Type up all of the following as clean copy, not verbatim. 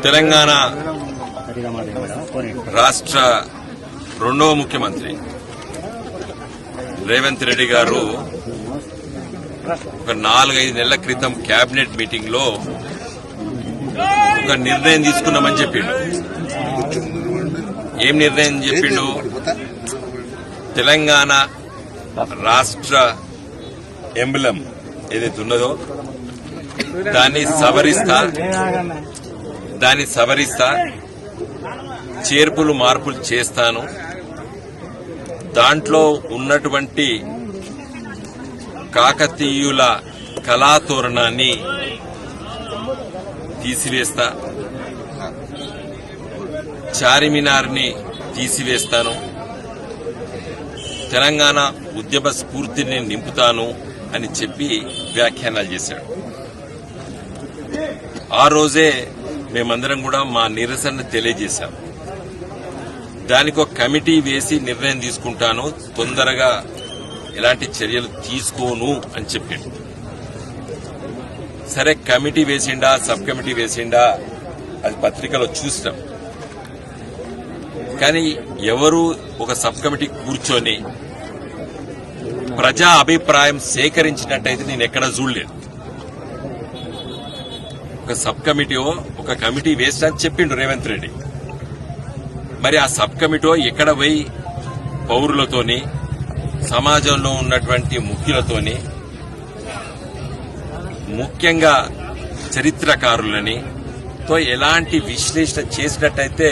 తెలంగాణ రాష్ట్ర రెండవ ముఖ్యమంత్రి రేవంత్ రెడ్డి గారు ఒక 4-5 నెలల క్రితం కేబినెట్ మీటింగ్ లో ఒక నిర్ణయం తీసుకున్నామని చెప్పిండు. ఏం నిర్ణయం చెప్పిండు? తెలంగాణ రాష్ట్ర ఎంబ్లం ఏదైతే ఉన్నదో దాన్ని సవరిస్తా చేర్పులు మార్పులు చేస్తాను, దాంట్లో ఉన్నటువంటి కాకతీయుల కళాతోరణాన్ని తీసివేస్తా, చార్మినార్ని తీసివేస్తాను, తెలంగాణ ఉద్యమ స్ఫూర్తిని నింపుతాను అని చెప్పి వ్యాఖ్యానాలు చేశాడు. ఆ రోజే మేమందరం కూడా మా నిరసన తెలియజేశాం. దానికి ఒక కమిటీ వేసి నిర్ణయం తీసుకుంటాను, తొందరగా ఎలాంటి చర్యలు తీసుకోను అని చెప్పిండు. సరే, కమిటీ వేసిండా సబ్ కమిటీ వేసిండా అది పత్రికలో చూసినాం. కానీ ఎవరు ఒక సబ్ కమిటీ కూర్చొని ప్రజా అభిప్రాయం సేకరించినట్టయితే నేను ఎక్కడా చూడలేదు. ఒక సబ్ కమిటీ ఒక కమిటీ వేస్తా అని చెప్పిండు రేవంత్ రెడ్డి. మరి ఆ సబ్ కమిటీ ఎక్కడ పోయి పౌరులతోని సమాజంలో ఉన్నటువంటి ముఖ్యులతోని ముఖ్యంగా చరిత్రకారులని తో ఎలాంటి విశ్లేషణ చేసినట్టయితే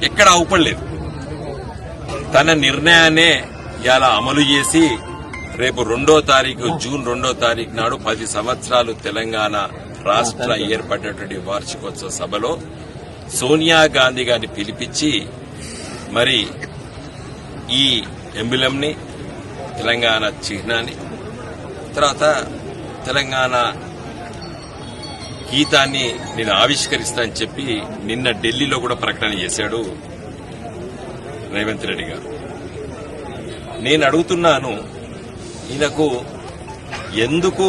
ఎక్కడ అవపడలేదు. తన నిర్ణయాన్నే ఇలా అమలు చేసి రేపు జూన్ 2వ తారీఖు నాడు 10 సంవత్సరాలు తెలంగాణ రాష్ట్ర ఏర్పడినటువంటి వార్షికోత్సవ సభలో సోనియా గాంధీ గారిని పిలిపించి మరి ఈ ఎంబులంని, తెలంగాణ చిహ్నాన్ని, తర్వాత తెలంగాణ గీతాన్ని నేను ఆవిష్కరిస్తానని చెప్పి నిన్న ఢిల్లీలో కూడా ప్రకటన చేశాడు రేవంత్ రెడ్డి గారు. నేను అడుగుతున్నాను, ఈయనకు ఎందుకు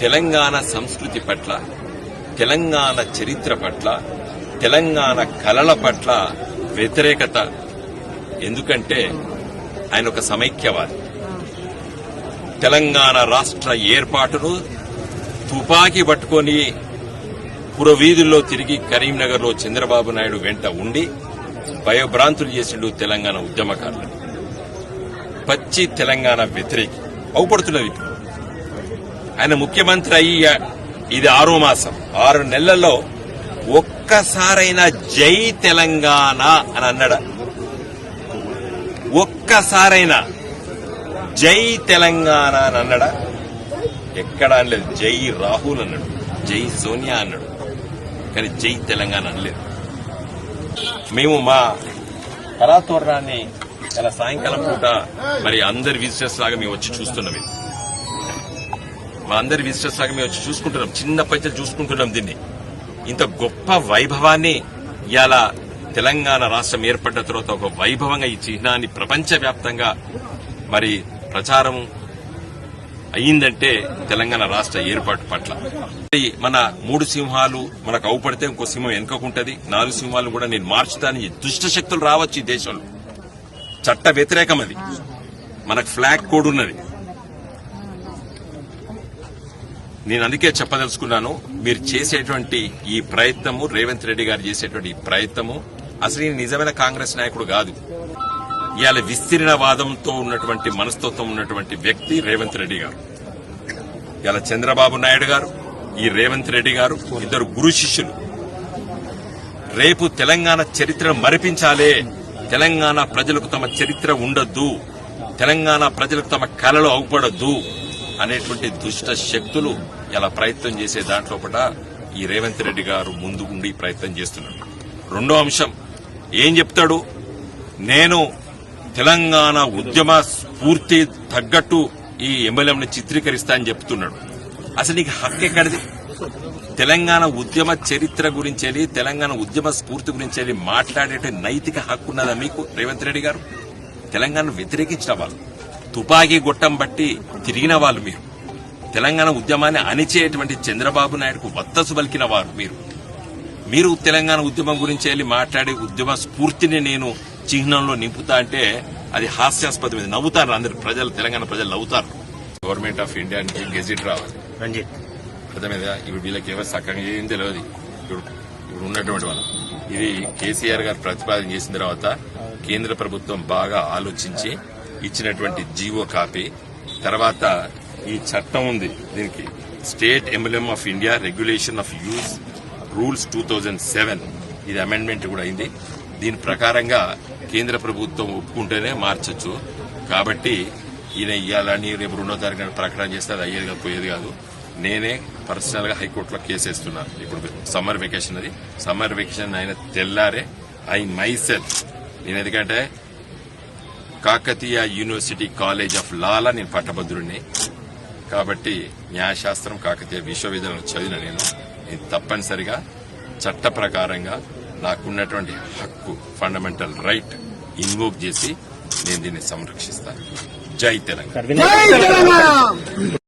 తెలంగాణ సంస్కృతి పట్ల, తెలంగాణ చరిత్ర పట్ల, తెలంగాణ కళల పట్ల వ్యతిరేకత? ఎందుకంటే ఆయన ఒక సమైక్యవాది. తెలంగాణ రాష్ట్ర ఏర్పాటును తుపాకీ పట్టుకొని పురవీధుల్లో తిరిగి కరీంనగర్ లో చంద్రబాబు నాయుడు వెంట ఉండి భయభ్రాంతులు చేసిండు తెలంగాణ ఉద్యమకారులు. పచ్చి తెలంగాణ వ్యతిరేకి అవుపడుతున్నది. ఆయన ముఖ్యమంత్రి అయ్యి ఇది 6వ మాసం, 6 నెలల్లో ఒక్కసారైనా జై తెలంగాణ అని అన్నాడా? ఒక్కసారైనా జై తెలంగాణ అని అన్నాడా? ఎక్కడా అనలేదు. జై రాహుల్ అన్నాడు, జై సోనియా అన్నాడు, కానీ జై తెలంగాణ అనలేదు. మేము మా కళాతోరణాన్ని ఇలా సాయంకాలం పూట మరి అందరి విజిటర్స్ లాగా మేము వచ్చి చూస్తున్నాం. మా అందరి విజిటర్స్ లాగా మేము వచ్చి చూసుకుంటున్నాం, చిన్నప్పటి నుంచి చూసుకుంటున్నాం. దీన్ని ఇంత గొప్ప వైభవాన్ని ఇవాళ తెలంగాణ రాష్ట్రం ఏర్పడ్డ తర్వాత ఒక వైభవంగా ఈ చిహ్నాన్ని ప్రపంచవ్యాప్తంగా మరి ప్రచారం అయ్యిందంటే తెలంగాణ రాష్ట్ర ఏర్పాటు పట్ల. మన 3 సింహాలు మనకు అవుపడితే ఇంకో సింహం వెనుకకుంటది. 4 సింహాలు కూడా నేను మార్చుతాను. దుష్ట శక్తులు రావచ్చు ఈ దేశంలో, చట్ట వ్యతిరేకం అది. మనకు ఫ్లాగ్ కోడ్ ఉన్నది. నేను అందుకే చెప్పదలుచుకున్నాను, మీరు చేసేటువంటి ఈ ప్రయత్నము, రేవంత్ రెడ్డి గారు చేసేటువంటి ఈ ప్రయత్నము, అసలు ఈయన నిజమైన కాంగ్రెస్ నాయకుడు కాదు. ఇవాళ విస్తీర్ణవాదంతో ఉన్నటువంటి మనస్తత్వం ఉన్నటువంటి వ్యక్తి రేవంత్ రెడ్డి గారు. ఇవాళ చంద్రబాబు నాయుడు గారు, ఈ రేవంత్ రెడ్డి గారు ఇద్దరు గురు శిష్యులు. రేపు తెలంగాణ చరిత్రను మరిపించాలే, తెలంగాణ ప్రజలకు తమ చరిత్ర ఉండొద్దు, తెలంగాణ ప్రజలకు తమ కళలు అవుపడొద్దు అనేటువంటి దుష్ట శక్తులు ఇలా ప్రయత్నం చేసే దాంట్లో కూడా ఈ రేవంత్ రెడ్డి గారు ముందు ఉండి ప్రయత్నం చేస్తున్నాడు. రెండో అంశం ఏం చెప్తాడు? నేను తెలంగాణ ఉద్యమ స్ఫూర్తి తగ్గట్టు ఈ ఎంబలంని చిత్రీకరిస్తా అని చెప్తున్నాడు. అసలు నీకు హక్కు ఎక్కడిది? తెలంగాణ ఉద్యమ చరిత్ర గురించి, తెలంగాణ ఉద్యమ స్ఫూర్తి గురించి మాట్లాడే నైతిక హక్కు ఉన్నదా మీకు రేవంత్ రెడ్డి గారు? తెలంగాణ వ్యతిరేకించిన వాళ్ళు, తుపాకీ గొట్టం బట్టి తిరిగిన వాళ్ళు మీరు, తెలంగాణ ఉద్యమాన్ని అణిచేటువంటి చంద్రబాబు నాయుడుకు వత్తసు పలికిన వారు మీరు. మీరు తెలంగాణ ఉద్యమం గురించి వెళ్ళి మాట్లాడే ఉద్యమ స్ఫూర్తిని నేను చిహ్నంలో నింపుతా అంటే అది హాస్యాస్పదం. ఇది నవ్వుతారు అందరు ప్రజలు, తెలంగాణ ప్రజలు నవ్వుతారు. గవర్నమెంట్ ఆఫ్ ఇండియా నుంచి గెజిట్ రావాలి. రంజిత్ అర్థమైందా? ఇప్పుడు వీళ్ళకి ఎవరు సక్కగా ఏం తెలియదు. ఇప్పుడు ఉన్నటువంటి వాళ్ళు ఇది కేసీఆర్ గారు ప్రతిపాదన చేసిన తర్వాత కేంద్ర ప్రభుత్వం బాగా ఆలోచించి ఇచ్చినటువంటి జీవో కాపీ. తర్వాత ఈ చట్టం ఉంది, దీనికి state emblem of India regulation of use rules 2007 ఇది అమెండ్మెంట్ కూడా అయింది. దీని ప్రకారంగా కేంద్ర ప్రభుత్వం ఒప్పుకుంటేనే మార్చొచ్చు. కాబట్టి ఈయన ఇయ్యాలని రేపు 2వ తారీఖున ప్రకటన చేస్తే అది అయ్యేది కాదు, పోయేది కాదు. నేనే పర్సనల్ గా హైకోర్టులో కేసు వేస్తున్నాను. ఇప్పుడు సమ్మర్ వెకేషన్, అది సమ్మర్ వెకేషన్ ఆయన తెల్లారే మై సెల్ఫ్ నేను, ఎందుకంటే కాకతీయ యూనివర్సిటీ కాలేజ్ ఆఫ్ లాలా నేను పట్టభద్రుడిని కాబట్టి న్యాయశాస్త్రం కాకతీయ విశ్వవిద్యాలయంలో చదివిన నేను తప్పనిసరిగా చట్ట ప్రకారంగా నాకున్నటువంటి హక్కు, ఫండమెంటల్ రైట్ ఇన్వోక్ చేసి నేను దీన్ని సంరక్షిస్తాను. జై తెలంగాణ.